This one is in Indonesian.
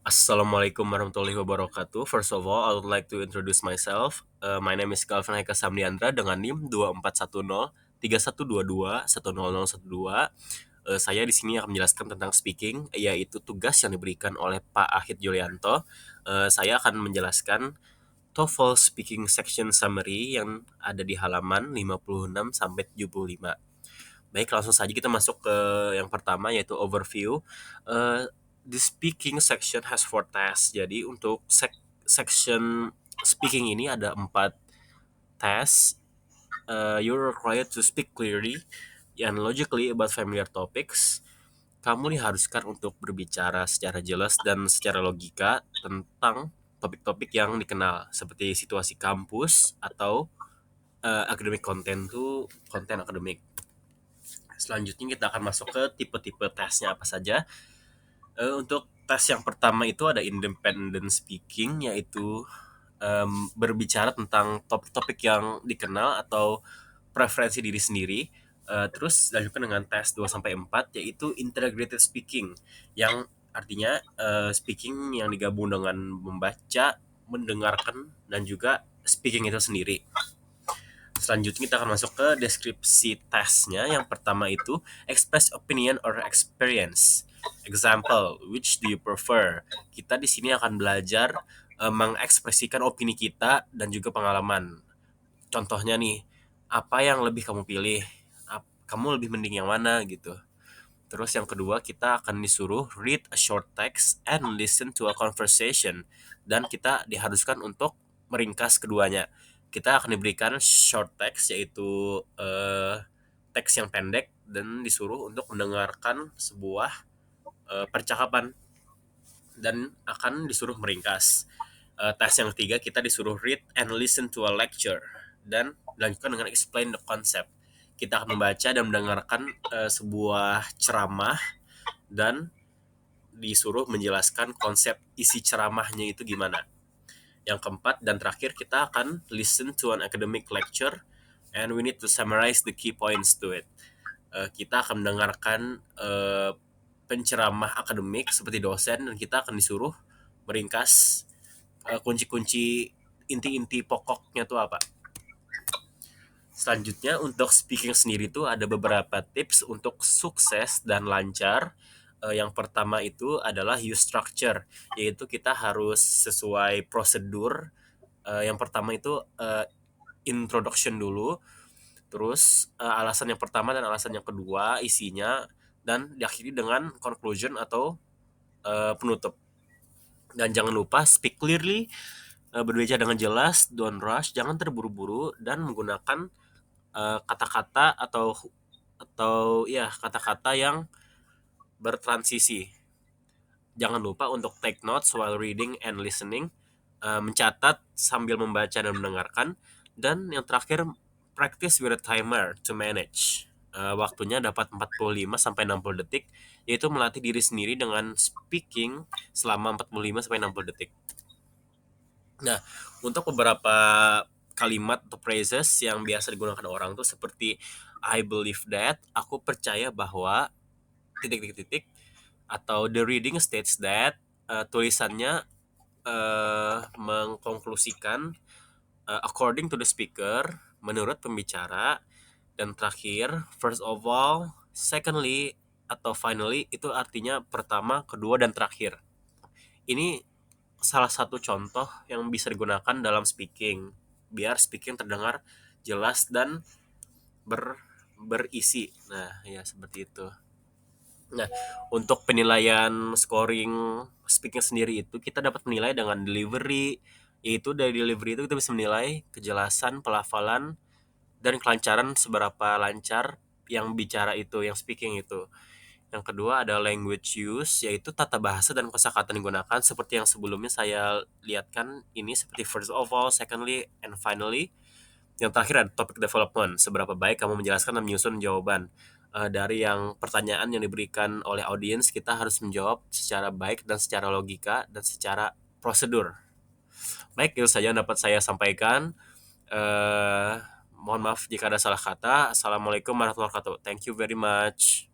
Assalamualaikum warahmatullahi wabarakatuh. First of all, I would like to introduce myself. My name is Calvin Haika Samdiandra dengan NIM 2410 3122 100012. Saya di sini akan menjelaskan tentang speaking, yaitu tugas yang diberikan oleh Pak Ahid Yulianto. Saya akan menjelaskan TOEFL Speaking Section Summary yang ada di halaman 56 sampai 75. Baik, langsung saja kita masuk ke yang pertama yaitu overview. Uh, the speaking section has four tasks. Jadi untuk section speaking ini ada 4 tasks. You're required to speak clearly and logically about familiar topics. Kamu diharuskan untuk berbicara secara jelas dan secara logika tentang topik-topik yang dikenal seperti situasi kampus atau academic content tuh konten akademik. Selanjutnya kita akan masuk ke tipe-tipe tesnya apa saja. Untuk tes yang pertama itu ada independent speaking, yaitu berbicara tentang topik-topik yang dikenal atau preferensi diri sendiri. Terus lanjutkan dengan tes 2 sampai 4 yaitu integrated speaking yang artinya speaking yang digabung dengan membaca, mendengarkan dan juga speaking itu sendiri. Selanjutnya kita akan masuk ke deskripsi tesnya. Yang pertama itu express opinion or experience. Example, which do you prefer? Kita di sini akan belajar mengekspresikan opini kita dan juga pengalaman. Contohnya nih, apa yang lebih kamu pilih? Kamu lebih mending yang mana gitu. Terus yang kedua kita akan disuruh read a short text and listen to a conversation. Dan kita diharuskan untuk meringkas keduanya. Kita akan diberikan short text yaitu teks yang pendek dan disuruh untuk mendengarkan sebuah percakapan dan akan disuruh meringkas. Tes yang ketiga kita disuruh read and listen to a lecture dan dilanjutkan dengan explain the concept. Kita akan membaca dan mendengarkan sebuah ceramah dan disuruh menjelaskan konsep isi ceramahnya itu gimana. Yang keempat dan terakhir kita akan listen to an academic lecture and we need to summarize the key points to it. Kita akan mendengarkan penceramah akademik seperti dosen dan kita akan disuruh meringkas kunci-kunci inti-inti pokoknya tuh apa. Selanjutnya untuk speaking sendiri tuh ada beberapa tips untuk sukses dan lancar. Yang pertama itu adalah use structure, yaitu kita harus sesuai prosedur. Yang pertama itu introduction dulu, terus alasan yang pertama dan alasan yang kedua isinya, dan diakhiri dengan conclusion atau penutup. Dan jangan lupa speak clearly, berbicara dengan jelas, don't rush, jangan terburu-buru dan menggunakan kata-kata atau ya kata-kata yang bertransisi. Jangan lupa untuk take notes while reading and listening, mencatat sambil membaca dan mendengarkan. Dan yang terakhir, practice with a timer to manage. Waktunya dapat 45 sampai 60 detik, yaitu melatih diri sendiri dengan speaking selama 45 sampai 60 detik. Nah, untuk beberapa kalimat atau phrases yang biasa digunakan orang tuh seperti I believe that, aku percaya bahwa titik-titik-titik, atau the reading states that, tulisannya mengkonklusikan according to the speaker, menurut pembicara, dan terakhir first of all, secondly, atau finally itu artinya pertama, kedua, dan terakhir. Ini salah satu contoh yang bisa digunakan dalam speaking biar speaking terdengar jelas dan berisi. Nah, ya seperti itu. Nah, untuk penilaian scoring speaking sendiri itu kita dapat menilai dengan delivery, yaitu dari delivery itu kita bisa menilai kejelasan, pelafalan, dan kelancaran seberapa lancar yang bicara itu, yang speaking itu. Yang kedua ada language use, yaitu tata bahasa dan kosakata yang digunakan seperti yang sebelumnya saya lihatkan ini seperti first of all, secondly, and finally. Yang terakhir ada topic development, seberapa baik kamu menjelaskan dan menyusun jawaban. Dari yang pertanyaan yang diberikan oleh audiens, kita harus menjawab secara baik dan secara logika dan secara prosedur. Baik, itu saja yang dapat saya sampaikan. Mohon maaf jika ada salah kata. Assalamualaikum warahmatullahi wabarakatuh. Thank you very much.